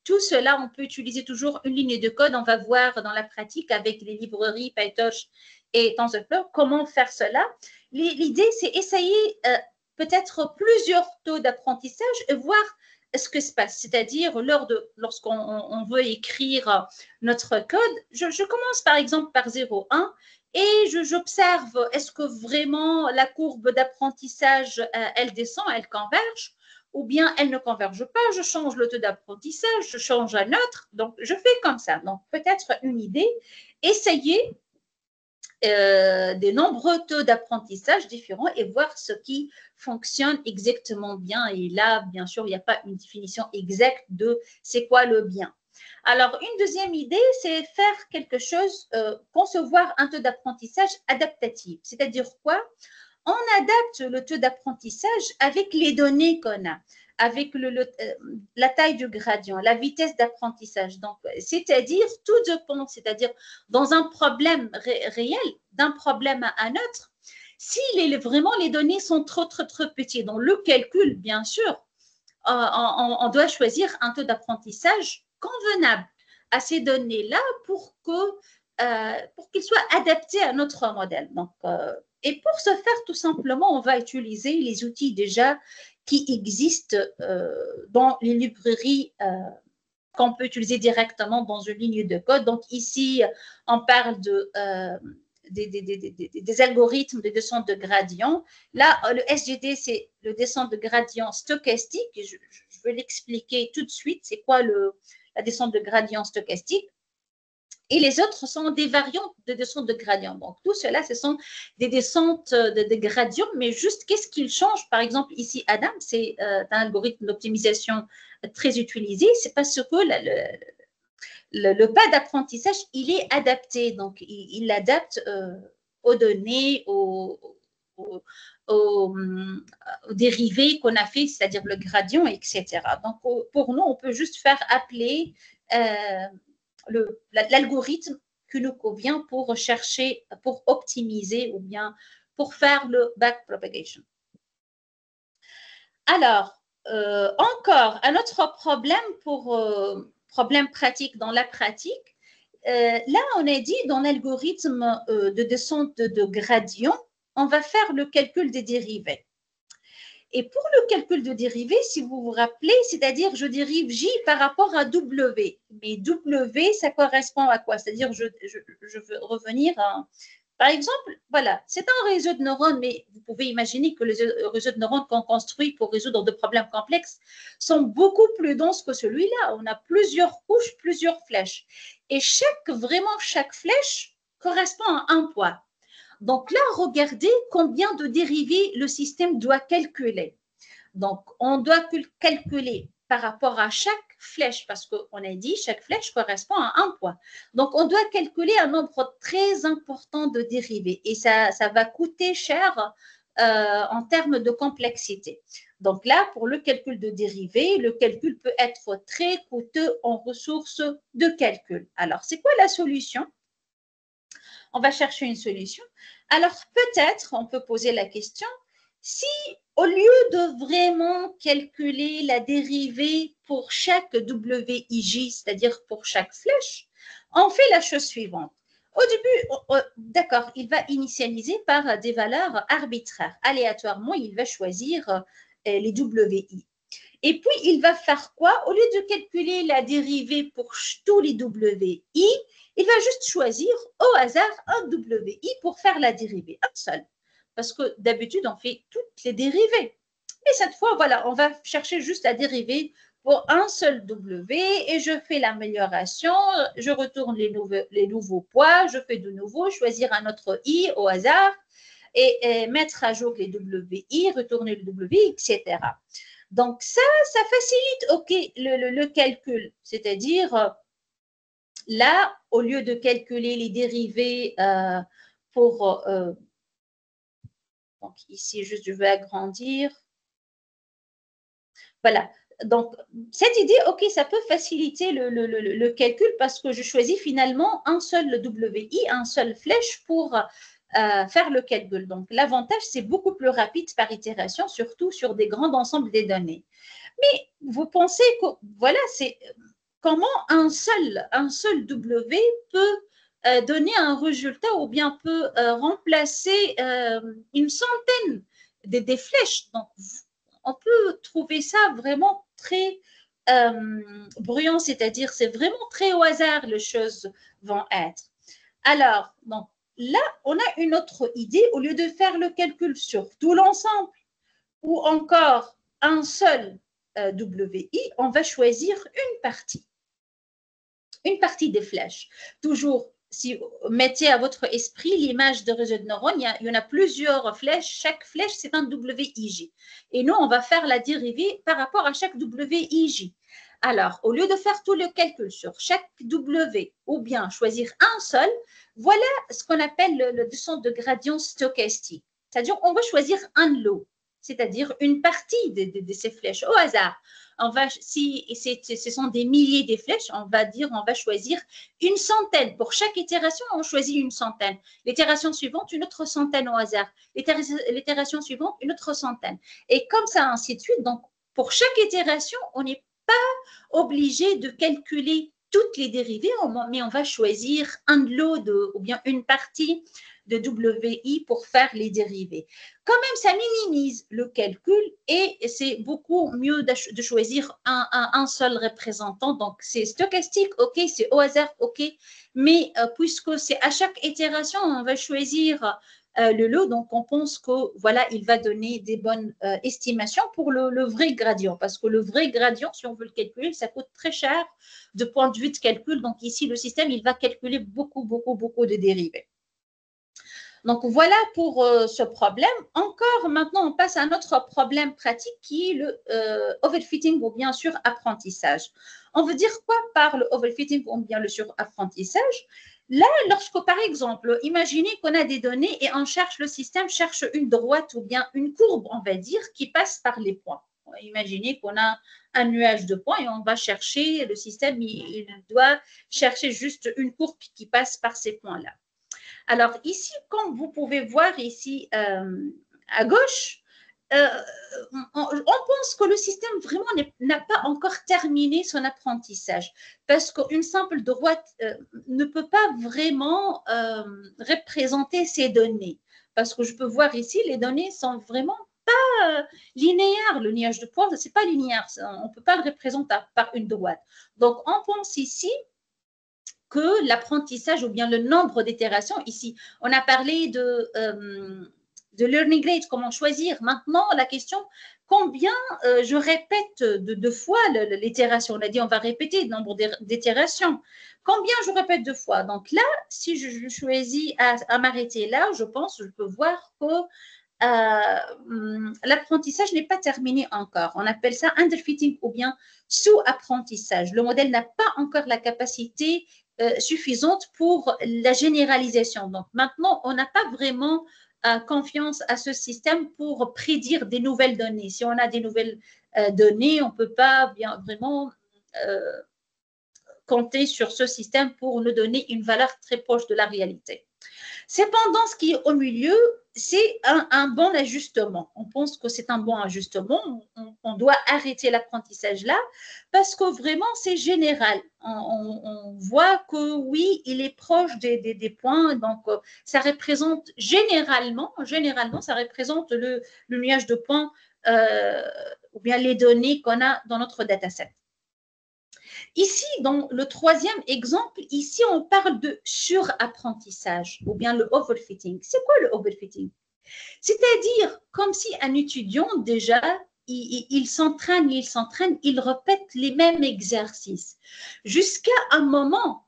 tout cela, on peut utiliser toujours une ligne de code. On va voir dans la pratique avec les librairies PyTorch et TensorFlow comment faire cela. L'idée, c'est essayer peut-être plusieurs taux d'apprentissage et voir ce que se passe. C'est-à-dire, lorsqu'on veut écrire notre code, je commence par exemple par 0,1 et j'observe, est-ce que vraiment la courbe d'apprentissage, elle descend, elle converge, ou bien elle ne converge pas, je change le taux d'apprentissage, je change un autre. Donc, je fais comme ça. Donc, peut-être une idée, essayez des nombreux taux d'apprentissage différents et voir ce qui fonctionne exactement bien. Et là, bien sûr, il n'y a pas une définition exacte de c'est quoi le bien. Alors, une deuxième idée, c'est faire quelque chose, concevoir un taux d'apprentissage adaptatif. C'est-à-dire quoi? On adapte le taux d'apprentissage avec les données qu'on a, avec la taille du gradient, la vitesse d'apprentissage. Donc, c'est-à-dire, tout dépend, c'est-à-dire, dans un problème réel, d'un problème à un autre, si vraiment les données sont trop petites, dans le calcul, bien sûr, on doit choisir un taux d'apprentissage convenable à ces données-là pour qu'ils soient adaptés à notre modèle. Donc, et pour ce faire, tout simplement, on va utiliser les outils déjà qui existent dans les librairies qu'on peut utiliser directement dans une ligne de code. Donc ici, on parle des algorithmes de descente de gradient. Là, le SGD, c'est le descente de gradient stochastique. Je vais l'expliquer tout de suite. C'est quoi la descente de gradient stochastique? Et les autres sont des variantes de descente de gradient. Donc, tout cela, ce sont des descentes de gradient, mais juste qu'est-ce qu'il change? Par exemple, ici, Adam, c'est un algorithme d'optimisation très utilisé. C'est parce que le pas d'apprentissage, il est adapté. Donc, il l'adapte aux données, aux dérivés qu'on a fait, c'est-à-dire le gradient, etc. Donc, pour nous, on peut juste faire appeler l'algorithme qui nous convient pour rechercher, pour optimiser ou bien pour faire le backpropagation. Alors, encore un autre problème problème pratique dans la pratique. Là, on a dit dans l'algorithme de descente de gradient, on va faire le calcul des dérivés. Et pour le calcul de dérivée, si vous vous rappelez, c'est-à-dire je dérive J par rapport à W. Mais W, ça correspond à quoi? C'est-à-dire je veux revenir à… Par exemple, voilà, c'est un réseau de neurones, mais vous pouvez imaginer que les réseaux de neurones qu'on construit pour résoudre des problèmes complexes sont beaucoup plus denses que celui-là. On a plusieurs couches, plusieurs flèches. Et vraiment chaque flèche correspond à un poids. Donc là, regardez combien de dérivés le système doit calculer. Donc, on doit calculer par rapport à chaque flèche, parce qu'on a dit chaque flèche correspond à un poids. Donc, on doit calculer un nombre très important de dérivés et ça va coûter cher en termes de complexité. Donc là, pour le calcul de dérivés, le calcul peut être très coûteux en ressources de calcul. Alors, c'est quoi la solution? On va chercher une solution. Alors, peut-être, on peut poser la question, si au lieu de vraiment calculer la dérivée pour chaque WIJ, c'est-à-dire pour chaque flèche, on fait la chose suivante. Au début, d'accord, il va initialiser par des valeurs arbitraires. Aléatoirement, il va choisir les WI. Et puis, il va faire quoi? Au lieu de calculer la dérivée pour tous les WI, il va juste choisir au hasard un WI pour faire la dérivée, un seul. Parce que d'habitude, on fait toutes les dérivées. Et cette fois, voilà, on va chercher juste la dérivée pour un seul W et je fais l'amélioration, je retourne les nouveaux poids, je fais de nouveau, choisir un autre I au hasard et mettre à jour les WI, retourner le W, etc. Donc, ça facilite le calcul. C'est-à-dire, là, au lieu de calculer les dérivés pour… donc, ici, je vais agrandir. Voilà. Donc, cette idée, OK, ça peut faciliter le calcul parce que je choisis finalement un seul WI, un seul flèche pour faire le calcul. Donc, l'avantage, c'est beaucoup plus rapide par itération, surtout sur des grands ensembles des données. Mais vous pensez que, voilà, c'est comment un seul W peut donner un résultat ou bien peut remplacer une centaine des flèches. Donc, on peut trouver ça vraiment très bruyant, c'est-à-dire c'est vraiment très au hasard les choses vont être. Alors, donc, là, on a une autre idée. Au lieu de faire le calcul sur tout l'ensemble ou encore un seul WI, on va choisir une partie des flèches. Toujours, si vous mettez à votre esprit l'image de réseau de neurones, il y en a plusieurs flèches. Chaque flèche, c'est un WIJ. Et nous, on va faire la dérivée par rapport à chaque WIJ. Alors, au lieu de faire tout le calcul sur chaque W ou bien choisir un seul, voilà ce qu'on appelle le descente de gradient stochastique. C'est-à-dire, on va choisir un lot, c'est-à-dire une partie de ces flèches au hasard. Si ce sont des milliers de flèches, on va choisir une centaine. Pour chaque itération, on choisit une centaine. L'itération suivante, une autre centaine au hasard. L'itération suivante, une autre centaine. Et comme ça, ainsi de suite. Donc, pour chaque itération, on n'est pas obligé de calculer toutes les dérivées, mais on va choisir un lot ou bien une partie de WI pour faire les dérivées. Quand même, ça minimise le calcul et c'est beaucoup mieux de choisir un seul représentant. Donc, c'est stochastique, OK, c'est au hasard, OK, mais puisque c'est à chaque itération, on va choisir le lot, donc on pense que voilà, il va donner des bonnes estimations pour le vrai gradient, parce que le vrai gradient, si on veut le calculer, ça coûte très cher de point de vue de calcul. Donc ici, le système, il va calculer beaucoup de dérivés. Donc, voilà pour ce problème. Encore maintenant, on passe à un autre problème pratique qui est le overfitting ou bien sûr apprentissage. On veut dire quoi par le overfitting ou bien le surapprentissage? Là, lorsque par exemple, imaginez qu'on a des données et le système cherche une droite ou bien une courbe, on va dire, qui passe par les points. Imaginez qu'on a un nuage de points et on va chercher, le système, il doit chercher juste une courbe qui passe par ces points-là. Alors ici, comme vous pouvez voir ici à gauche, on pense que le système vraiment n'a pas encore terminé son apprentissage parce qu'une simple droite ne peut pas vraiment représenter ces données. Parce que je peux voir ici, les données sont vraiment pas linéaires. Le nuage de points, ce n'est pas linéaire. On ne peut pas le représenter par une droite. Donc, on pense ici que l'apprentissage ou bien le nombre d'itérations, ici, on a parlé de learning rate, comment choisir. Maintenant, la question, combien je répète de fois l'itération? On a dit on va répéter le nombre d'itérations. Combien je répète de fois? Donc là, si je choisis à m'arrêter là, je peux voir que l'apprentissage n'est pas terminé encore. On appelle ça underfitting ou bien sous-apprentissage. Le modèle n'a pas encore la capacité suffisante pour la généralisation. Donc maintenant, on n'a pas vraiment confiance à ce système pour prédire des nouvelles données. Si on a des nouvelles données, on ne peut pas bien vraiment compter sur ce système pour nous donner une valeur très proche de la réalité. Cependant, ce qui est au milieu, c'est un bon ajustement. On pense que c'est un bon ajustement. On on doit arrêter l'apprentissage là parce que vraiment c'est général. On voit que oui, il est proche des points, donc ça représente généralement, ça représente le nuage de points ou bien les données qu'on a dans notre dataset. Ici, dans le troisième exemple, ici, on parle de surapprentissage ou bien le overfitting. C'est quoi le overfitting? C'est-à-dire comme si un étudiant, déjà, il s'entraîne, il répète les mêmes exercices jusqu'à un moment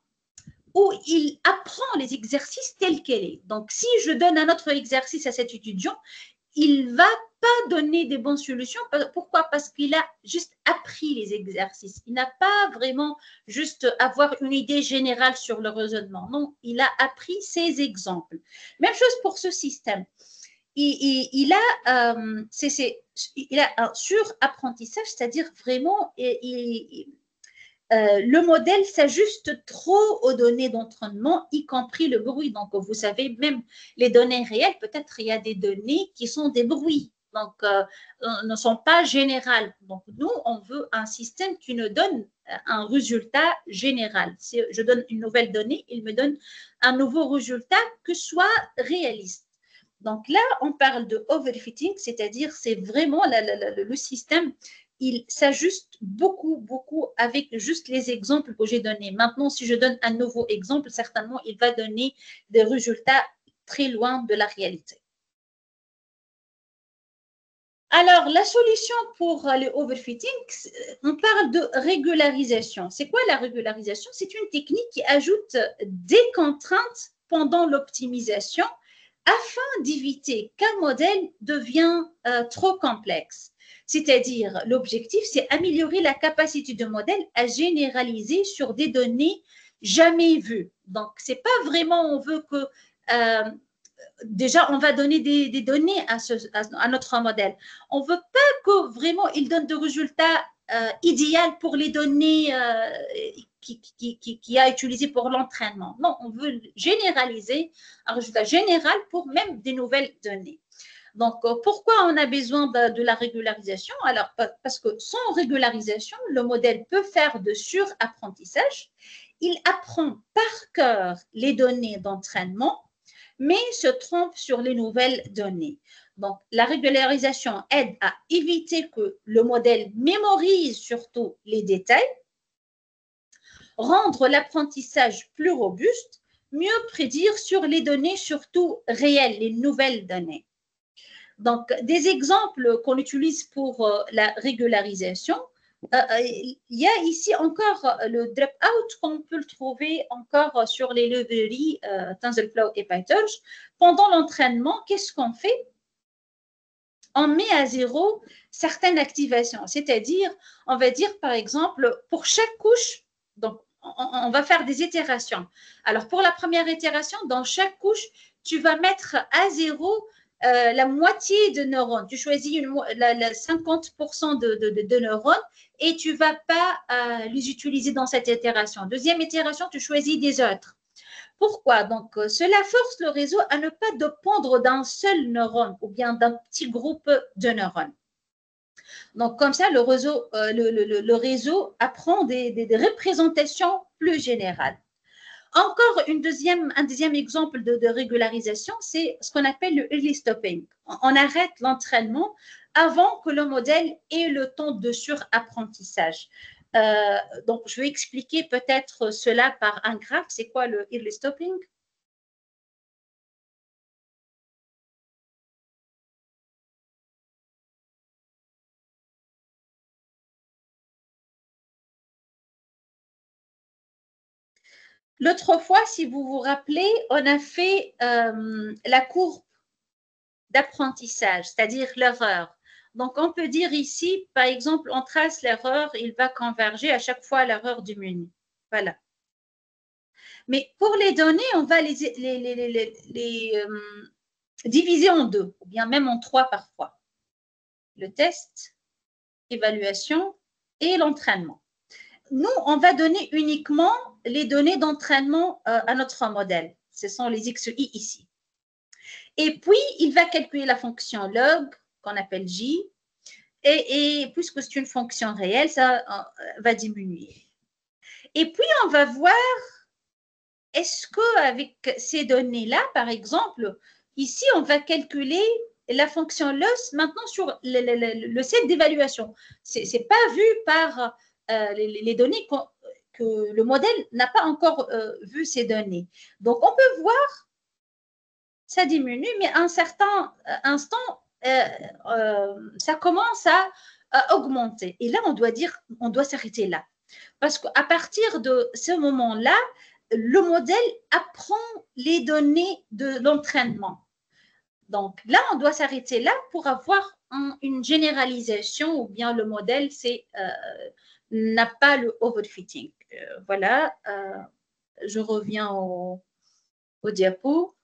où il apprend les exercices tels qu'elle est. Donc, si je donne un autre exercice à cet étudiant, il va pas donner des bonnes solutions. Pourquoi? Parce qu'il a juste appris les exercices. Il n'a pas vraiment juste avoir une idée générale sur le raisonnement. Non, il a appris ses exemples. Même chose pour ce système. Il a un surapprentissage, c'est-à-dire vraiment, le modèle s'ajuste trop aux données d'entraînement, y compris le bruit. Donc, vous savez, même les données réelles, peut-être il y a des données qui sont des bruits, donc ne sont pas générales. Donc, nous, on veut un système qui nous donne un résultat général. Si je donne une nouvelle donnée, il me donne un nouveau résultat que soit réaliste. Donc là, on parle de overfitting, c'est-à-dire c'est vraiment le système, il s'ajuste beaucoup avec juste les exemples que j'ai donnés. Maintenant, si je donne un nouveau exemple, certainement, il va donner des résultats très loin de la réalité. Alors, la solution pour le overfitting, on parle de régularisation. C'est quoi la régularisation? C'est une technique qui ajoute des contraintes pendant l'optimisation afin d'éviter qu'un modèle devienne trop complexe. C'est-à-dire, l'objectif, c'est améliorer la capacité du modèle à généraliser sur des données jamais vues. Donc, ce n'est pas vraiment, on veut que déjà, on va donner des données à notre modèle. On ne veut pas que vraiment il donne des résultats idéaux pour les données qui a utilisé pour l'entraînement. Non, on veut généraliser un résultat général pour même des nouvelles données. Donc, pourquoi on a besoin de la régularisation? Alors, parce que sans régularisation, le modèle peut faire de surapprentissage. Il apprend par cœur les données d'entraînement, mais se trompe sur les nouvelles données. Donc, la régularisation aide à éviter que le modèle mémorise surtout les détails, rendre l'apprentissage plus robuste, mieux prédire sur les données surtout réelles, les nouvelles données. Donc, des exemples qu'on utilise pour la régularisation, il y a ici encore le dropout qu'on peut le trouver encore sur les librairies TensorFlow et PyTorch. Pendant l'entraînement, qu'est-ce qu'on fait? On met à zéro certaines activations, c'est-à-dire, on va dire par exemple, pour chaque couche, donc on va faire des itérations. Alors, pour la première itération, dans chaque couche, tu vas mettre à zéro la moitié de neurones. Tu choisis 50% de neurones et tu ne vas pas les utiliser dans cette itération. Deuxième itération, tu choisis des autres. Pourquoi? Donc, cela force le réseau à ne pas dépendre d'un seul neurone ou bien d'un petit groupe de neurones. Donc, comme ça, le réseau apprend des représentations plus générales. Encore un deuxième exemple de régularisation, c'est ce qu'on appelle le early stopping. On arrête l'entraînement avant que le modèle ait le temps de surapprentissage. Donc, je vais expliquer peut-être cela par un graphe. C'est quoi le early stopping? L'autre fois, si vous vous rappelez, on a fait la courbe d'apprentissage, c'est-à-dire l'erreur. Donc, on peut dire ici, par exemple, on trace l'erreur, il va converger à chaque fois à l'erreur du menu. Voilà. Mais pour les données, on va les diviser en deux, ou bien même en trois parfois. Le test, l'évaluation et l'entraînement. Nous, on va donner uniquement les données d'entraînement à notre modèle. Ce sont les XI ici. Et puis, il va calculer la fonction log, qu'on appelle J, Et puisque c'est une fonction réelle, ça va diminuer. Et puis, on va voir, est-ce qu'avec ces données-là, par exemple, ici, on va calculer la fonction loss maintenant sur le set d'évaluation. Ce n'est pas vu par les données que le modèle n'a pas encore vu ces données. Donc, on peut voir, ça diminue, mais à un certain instant, ça commence à augmenter. Et là, on doit dire, on doit s'arrêter là. Parce qu'à partir de ce moment-là, le modèle apprend les données de l'entraînement. Donc là, on doit s'arrêter là pour avoir une généralisation ou bien le modèle n'a pas le overfitting. Voilà, je reviens au diapo.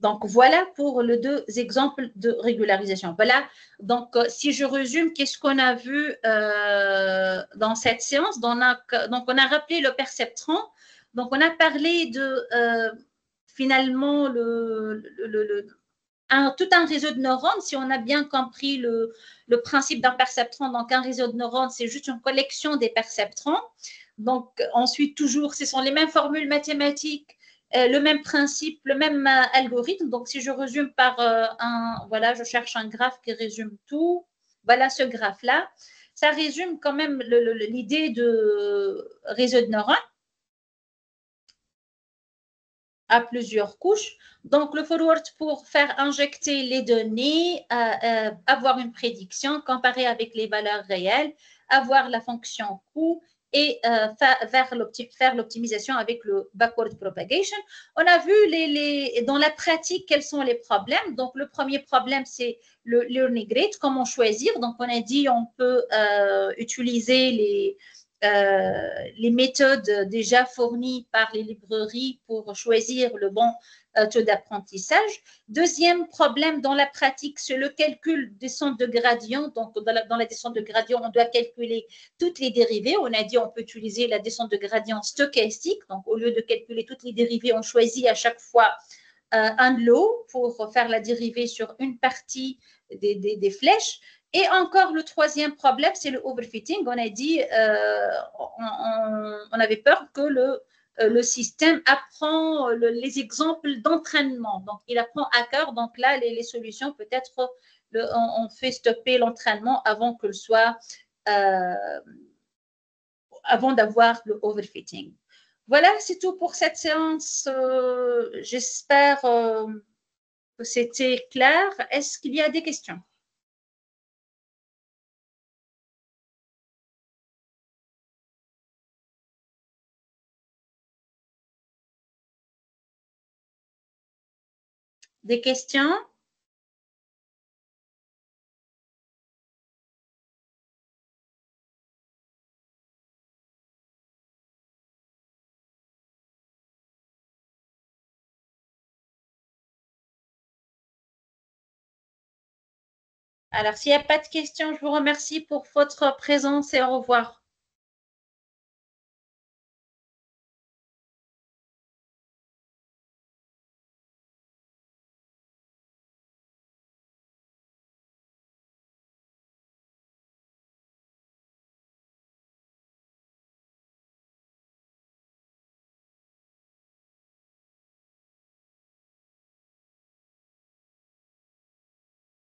Donc, voilà pour les deux exemples de régularisation. Voilà, donc si je résume, qu'est-ce qu'on a vu dans cette séance? Donc, on a rappelé le perceptron. Donc, on a parlé de finalement tout un réseau de neurones. Si on a bien compris le principe d'un perceptron, donc un réseau de neurones, c'est juste une collection des perceptrons. Donc, ensuite, toujours, ce sont les mêmes formules mathématiques, le même principe, le même algorithme. Donc, si je résume par voilà, je cherche un graphe qui résume tout. Voilà ce graphe-là. Ça résume quand même l'idée de réseau de neurones à plusieurs couches. Donc, le forward pour faire injecter les données, avoir une prédiction, comparer avec les valeurs réelles, avoir la fonction coût et faire l'optimisation avec le backward propagation. On a vu dans la pratique quels sont les problèmes. Donc, le premier problème, c'est le learning rate, comment choisir. Donc, on a dit on peut utiliser les méthodes déjà fournies par les librairies pour choisir le bon taux d'apprentissage. Deuxième problème dans la pratique, c'est le calcul des descente de gradient. Donc, dans la descente de gradient, on doit calculer toutes les dérivées. On a dit on peut utiliser la descente de gradient stochastique. Donc, au lieu de calculer toutes les dérivées, on choisit à chaque fois un lot pour faire la dérivée sur une partie des flèches. Et encore, le troisième problème, c'est le overfitting. On a dit, on avait peur que le système apprend les exemples d'entraînement. Donc, il apprend à cœur. Donc là, les solutions, peut-être, on fait stopper l'entraînement avant que soit, avant d'avoir le overfitting. Voilà, c'est tout pour cette séance. J'espère que c'était clair. Est-ce qu'il y a des questions? Des questions? Alors, s'il n'y a pas de questions, je vous remercie pour votre présence et au revoir.